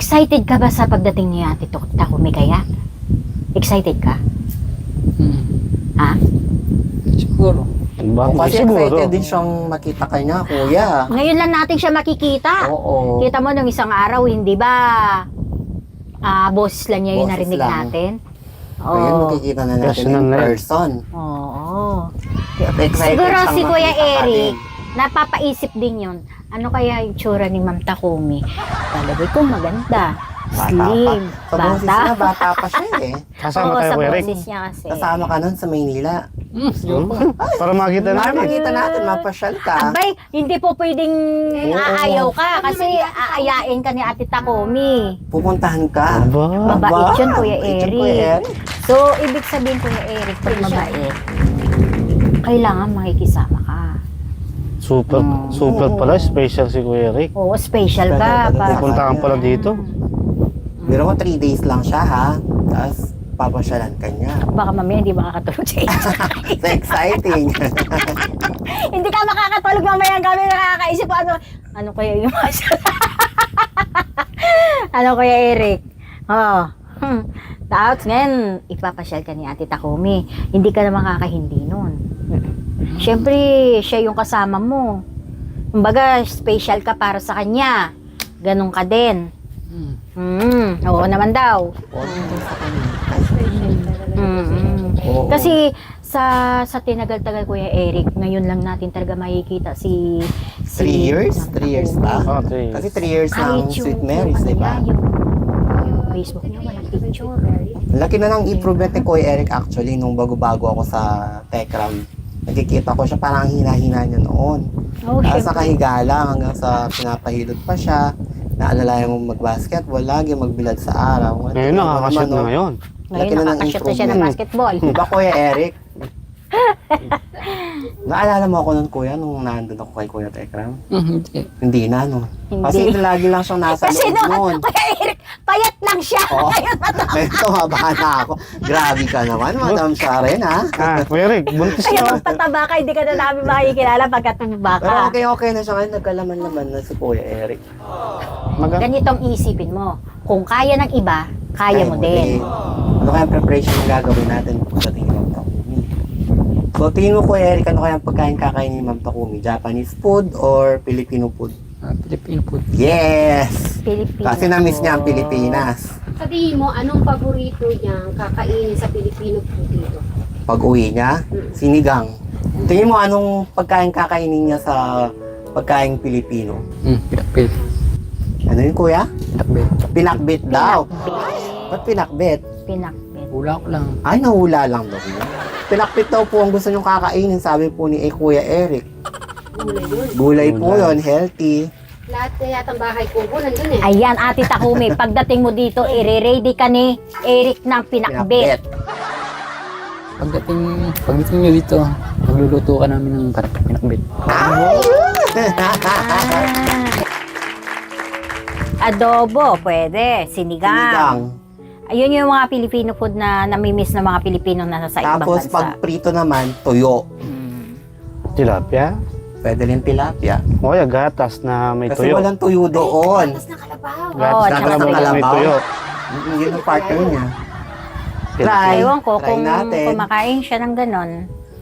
Excited ka ba sa pagdating ni Ate Takumi kaya? Excited ka? Ha? Siguro. Kasi Siguro. excited din siyang makita kanya, kuya. Ngayon lang natin siya makikita. Oo. Kita mo nung isang araw, hindi ba? Boses lang niya yung Boses narinig lang. natin. Ngayon makikita na natin Personal in na yun. person. Oo. At excited Siguro siyang si Kuya makita ka Eric, din. napapaisip din yun. Ano kaya yung tsura ni Ma'am Takumi? Talagay kong maganda. Bata Slim. pa. Sa boses niya, bata pa siya eh. Kasama Oo, tayo, sa Kuya Eric. boses niya kasi. Kasama ka nun sa Maynila. Para makita Para namin. makita natin, mapasyal ka. Abay, hindi po pwedeng aayaw ka kasi aayain ka ni Ate Takumi. Pupuntahan ka. Aba. Mabait yun, Kuya Mabait yun, Eric. Kuya Eric. So, ibig sabihin, Kuya Eric, pag mabait, kailangan makikisama ka. Super pala. Special si Kuya Eric. Oo, special ka. Special Para Pupunta ka pala dito. Meron mo 3 days lang siya ha. Tapos papasyalan ka niya. Baka mamaya hindi makakatulog sa inyo. So exciting. Hindi ka makakatulog mamaya kami nakakaisip ko ano kaya yung ano kaya Eric? Oh. Tapos ngayon, ipapasyal ka ni Ate Takumi. Hindi ka na makakahindi nun. Siyempre, siya yung kasama mo. Kumbaga, special ka para sa kanya. Ganon ka din. Oo naman daw. Oo. Kasi sa tinagal-tagal Kuya Eric, ngayon lang natin talaga makikita si 3 years? Ma'am 3 years Takumi. ba? Ah, 3 years. Kasi 3 years ng Kahit Sweet Marys, di ba? Yung Facebook niya, walang picture. Laki na ng improvement ni Kuya Eric actually nung bago-bago ako sa Techram. Nakikita ko siya parang hina-hina niya noon. Oh, Tapos syempre. nakahiga lang hanggang sa pinapahilot pa siya. Naalala yung mag-basketball, lagi magbilad sa araw. Ngayon, nakakashoot na ngayon. Ngayon, Laki na ng nakakashoot na siya ng improvement. basketball. Di ba Kuya Eric? Naalala mo ako nun Kuya nung nandun ako kay Kuya Tekram? Hindi. Hindi na no. Hindi. Kasi lagi lang siyang nasa Kasi loob nun. Kuya Eric, payat lang siya. Oo. Ngayon, Ngayon tumaba na ako. Grabe ka naman, Madam Sharon ha. Kuya Eric, buntis kaya na. magpataba ka, hindi ka na namin makikilala pagka tumaba ka. Pero okay na siya ngayon. Nagkalaman-laman na si Kuya Eric. Ganitong isipin mo, kung kaya ng iba, kaya mo din. Ano kaya ang preparation na gagawin natin pagdating ni Ma'am Takumi? So tingin mo Kuya Eric, ano kaya ang pagkain kakain ni Ma'am Takumi? Japanese food or Filipino food? Filipino food. Yes! Pilipino. Kasi na-miss niya ang Pilipinas. Sabihin mo, anong paborito niyang kakainin sa Pilipino food dito? Pag uwi niya, sinigang. Tingin mo anong pagkain kakainin niya sa pagkain Pilipino? Pinakbit. Ano yun kuya? Pinakbit. Pinakbit daw. Ba't pinakbit? Pinakbit. Hula ko lang. Ay, nahula lang daw. Pinakbit daw po ang gusto niyong kakainin, sabi po ni Kuya Eric. Gulay yun. Gulay po yun, healthy. Lahat na yata ang bahay kubo nandun eh. Ayan, Ate Takumi, pagdating mo dito, i-ready ka ni Eric ng pinakbit. Pagdating nyo dito, magluluto ka namin ng pinakbit. Adobo, pwede. Sinigang. Sinigang. Ayun yung mga Filipino food na namimiss ng mga Pilipino na nasa ibang Tapos bansa. pag prito naman, tuyo. Tilapia. Pwede rin tilapia. O kaya gatas na may Kasi tuyo. walang tuyo doon. Tapos na kalabaw. Gatas Oo, na tsaka kalabaw na may kalabaw. tuyo. Yun yung partner niya. Try. Ewan ko Try kung natin. kumakain siya ng ganon.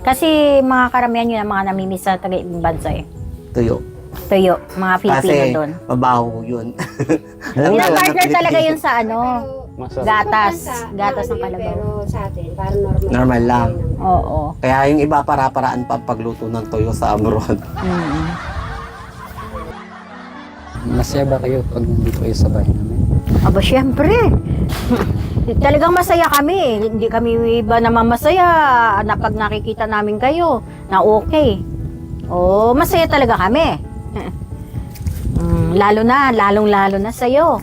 Kasi mga karamihan yun ang mga namimiss sa taga ibang bansa eh. Tuyo. Tuyo, mga Filipino Kasi doon. mabaho yun. Alam mo, Ilang na partner talaga Pilipino. yun sa ano, Masarap. gatas. Bansa, Gatas ng marami, kalabaw. Pero sa atin, parang normal. Normal lang. Oo. Kaya yung iba para-paraan pa pagluto ng tuyo sa abroad. Masaya ba kayo pag nandito kayo sa bahay namin? Aba, syempre. Talagang masaya kami. Hindi kami iba naman masaya na pag nakikita namin kayo na okay. Oo, masaya talaga kami. Lalong-lalo na sa'yo.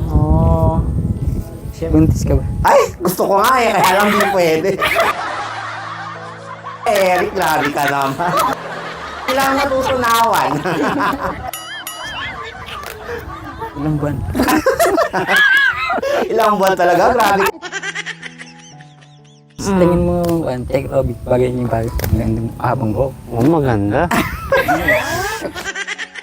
Oo. Buntis ka ba? Ay! Gusto ko nga eh, kaya lang di pwede. Eric, grabe ka naman. Kailangan matutunawan. Ilang buwan? Ilang buwan talaga, grabe. Sa tingin mo, take off, bagay niyo yung bagay. Magandang habang buhok. Oh, maganda.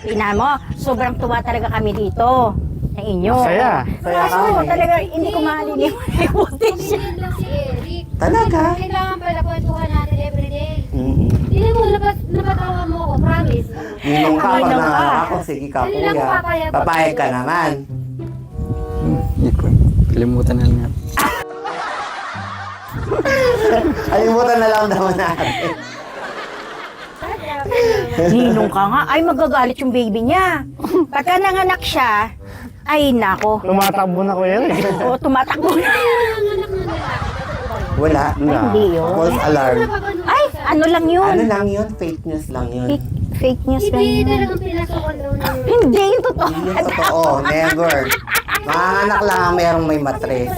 Tingnan mo, sobrang tuwa talaga kami dito. na inyo. Masaya. Masaya Kaso kami. talaga hindi ko malilimutan yung buntis siya. Tumingin lang si Eric. Talaga? Kailangan pala kwentuhan natin everyday. Mm-mm. Hindi mo, napatawa mo ako, promise. Ninong ka, pag Ninong ka. nangangako, sige ka Hindi lang kuya. papayag. Papayag ka naman. Hindi po. Kalimutan na lang natin. Alimutan na lang naman natin. Ninong ka nga, ay magagalit yung baby niya. Pagka nanganak siya, ay nako. Tumatakbo na Kuya Eric. O, tumatakbo na. Wala. Ay, hindi yun. False alarm. Ay, ano lang yun? Ano lang yun? Fake news lang yun. Fake news lang Hindi yun. talagang pinasukan daw ng... Hindi, yung totoo. Hindi yun totoo. Never. Manganak lang ang merong may matres.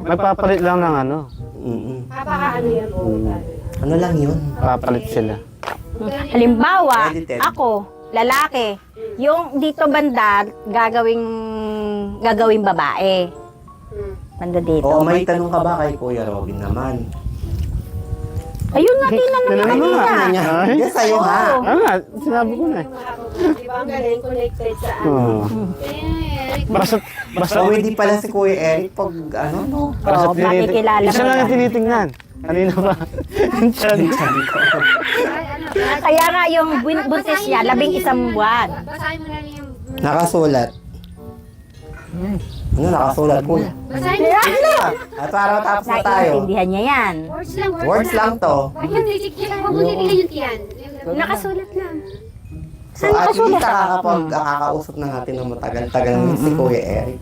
May papalit lang ng ano. Mm-mm. Papakaano yan po. Ano lang yun? Papalit sila. Halimbawa, Edited. ako, lalaki, yung dito banda, gagawing babae. Banda dito. Oo, may tanong ka ba kay Kuya Robin naman? Ayun nga, tinanong Tinanong mo kanina. nga. Ano niya? Ay. Yes, sa'yo ha. Oo. Ano nga, sinabi ko na eh. Di ba ang galing connected sa ano? Oo. Eric, Basta So, hindi pala si Kuya Eric pag ano, no? basta Oo, makikilala Isa mo lang yan. yung tinitingnan. Kanina pa. Yung chan. ay, ano, Kaya nga yung buntis niya, 11 buwan. basahin mo na yung... Nakasulat. Ano nakasulat Kuya? Basahin mo na. At para tapos na tayo. Naiintindihan niya yan. Words lang to. Ayun, check mo kung hindi yung tiyan. Nakasulat lang. So, at least nakakapag-akausap na natin ng matagal-tagal si Kuya Eric.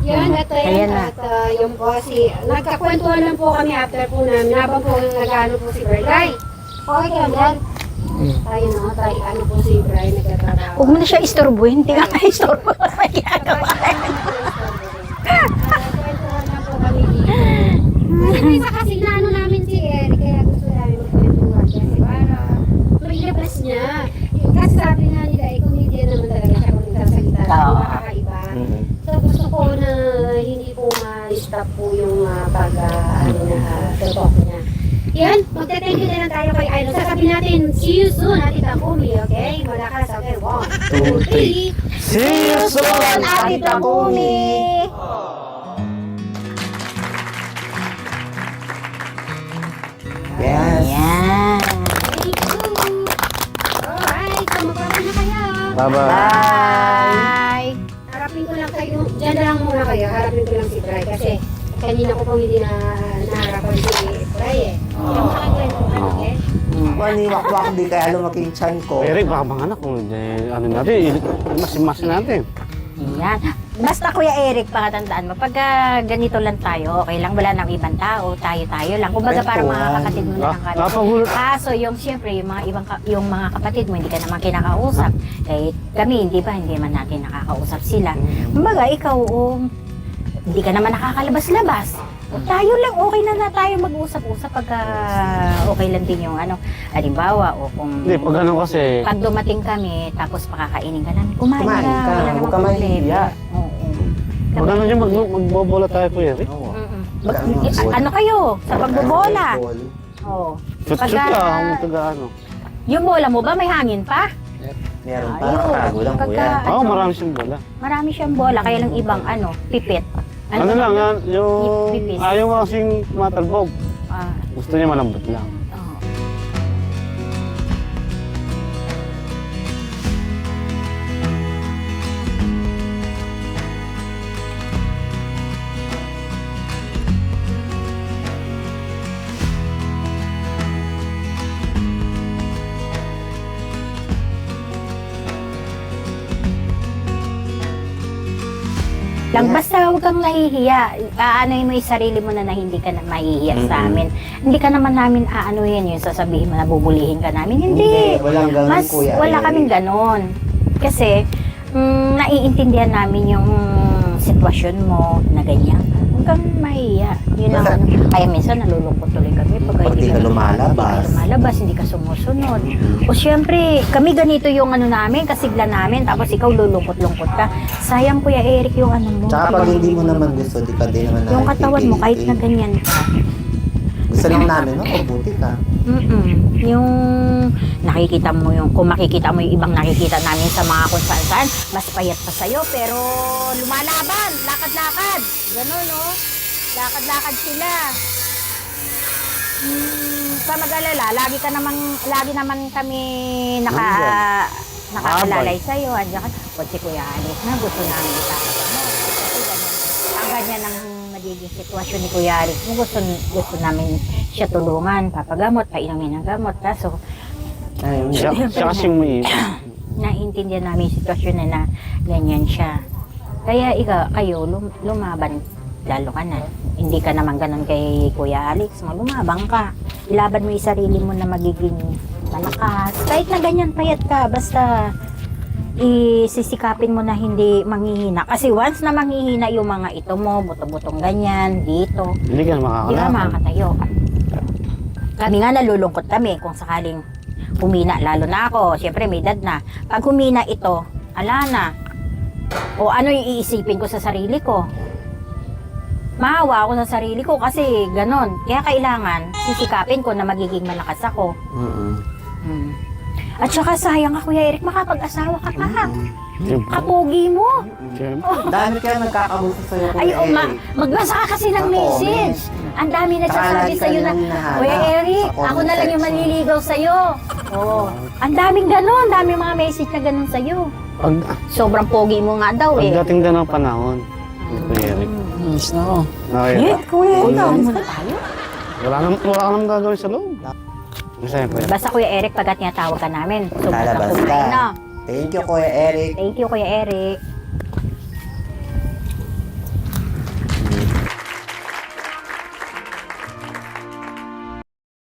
Yan, at Ayan ayan, na. at yung po si... Nagkakwentuhan lang po kami after po namin. Habang po nag-ano po si Berlay. Okay ka lang. Tayo no, tayo ano po si Brian nagtatrabaho. Huwag mo na siya istorbuhin, hindi ka na-istorbo sa ginagawa. Nagkwentuhan lang po kami dito. Kasi isa kasi naano namin si Eric, kaya gusto namin magkwentuhan kasi para mailabas niya. Kasi sabi nga nila, comedian naman talaga siya kung nagsasalita. Oo. Makakaiba. Mm-hmm. So gusto ko na hindi po ma-stop po yung pag-talk niya. Yan, magte-thank you na lang tayo kay Idol. Sasabihin natin, see you soon, Ate Takumi, okay? Malakas, okay? 1, 2, 3. See you soon, Ate Takumi! Yes. Yan. Thank you. Alright, so magpapal na kayo. Bye-bye. Bye! Harapin ko lang kayo, dyan na lang muna kayo. Harapin ko lang si Bray kasi kanina ko pang hindi na naharapan si Bray eh. Kaya makakwento ka, okay? Maniwak-wak di kaya lumaki yung chan ko. Kuya Eric, baka manganak kung ano natin, masin natin. Yan. Basta Kuya Eric, pakatandaan mo, pag ganito lang tayo, okay lang, wala nang ibang tao, tayo-tayo lang. Kumbaga parang mga kapatid mo na lang kami. Napagulot. Kaso yung siyempre, yung mga yung mga kapatid mo, hindi ka naman kinakausap. Kahit kami, hindi ba, hindi man natin nakakausap sila. Kumbaga, ikaw, hindi ka naman nakakalabas-labas. O, tayo lang, okay na tayo mag-usap-usap pagka okay lang din yung ano. Halimbawa, o kung Hindi, pag ano kasi, pag dumating kami, tapos pakakainin ka namin, kumain Kumain ka, wala namang huwag ka problema. mahihiya. Oo. pag ano yung magbobola tayo Kuya Eric. Oo. Mm-mm. Magkano? Ano kayo? Sa pagbobola? Ball. Oo. Shoot-shoot Pagka- ka, kung taga-ano. Yung bola mo ba may hangin pa? Meron pa, Ayun. nakatago lang Pagka- Kuya. Oo, marami siyang bola. Marami siyang bola, kaya lang ibang pipit. Ano lang, yung Pipis. ayaw kasing matalbog. Ah, Gusto niya malambot lang. oo. Lang basta huwag kang nahihiya. Aanoy mo yung sarili mo na hindi ka na mahihiya sa amin. Hindi ka naman namin aanuhin yung sasabihin mo na bubulihin ka namin. Hindi. Walang ganun Mas Kuya wala Eric. kaming ganon. Kasi naiintindihan namin yung sitwasyon mo na ganyan. Huwag kang mahihiya. Yun ang Basta- ano. Kaya minsan nalulungkot tuloy kami pag Pag di ka lumalabas. hindi ka sumusunod. O syempre, kami ganito yung ano namin, kasigla namin, tapos ikaw lulungkot-lungkot ka. Sayang Kuya Eric yung ano mo. Tsaka pag hindi mo naman gusto, di ka din naman Yung katawan mo, kahit na napipilitin. ganyan ka, Gusto rin namin, no? Mabuti ka. Yung nakikita mo yung, kung makikita mo yung ibang nakikita namin sa mga kung saan, mas payat pa sa'yo, pero lumalaban, lakad-lakad. Ganun, no? Lakad-lakad sila. Sa mag-alala, lagi naman kami nakaalalay sa'yo. Andiyan ka, o si Kuya Alex na gusto namin itapagamot. Kasi ganyan, ang ganyan ang magiging sitwasyon ni Kuya Alex. Gusto namin siya tulungan, papagamot, painumin ng gamot. Kaso, Ayun. Siya kasing may naiintindihan namin yung sitwasyon na ganyan siya. Kaya kayo, lumaban, lalo ka na. Hindi ka naman ganun kay Kuya Alex, lumabang ka. Ilaban mo yung sarili mo na magiging malakas. Kahit na ganyan payat ka, basta isisikapin mo na hindi manghihina. Kasi once na manghihina yung mga ito mo, buto-butong ganyan, dito, hindi ka hindi ka makakalakad. makakatayo. Kami nga nalulungkot kami kung sakaling humina, lalo na ako, syempre may edad na. Pag humina ito, ala na. O ano yung iisipin ko sa sarili ko? Maawa ako sa sarili ko kasi ganon. Kaya kailangan sisikapin ko na magiging malakas ako. At saka sayang ako, Kuya Eric, makapag-asawa ka pa. Kapugi mo. Siyempre. Dami kaya nagkakamusta sa'yo, Kuya Ay, Eric. magbasa ka kasi ng Sa message. Ang dami nagsasabi Saka sa'yo na, lagi ka nilang Kuya hinahanap Eric, sa ako na lang yung comment manliligaw sa'yo. Oo. Ang daming ganon, daming mga message na ganon sa'yo. Sobrang pogi mo nga daw eh. Pagdating daw ng panahon, Kuya Eric, Miss na ako. nakaya, Kuya Uy, Eric. gawin mo na tayo. wala nang gagawin sa loob. Masaya po yan. Basta Kuya Eric, pagkat tinatawag ka namin, Lalabas sumasagot ka. na. Thank you, Kuya Eric. Thank you, Kuya Eric.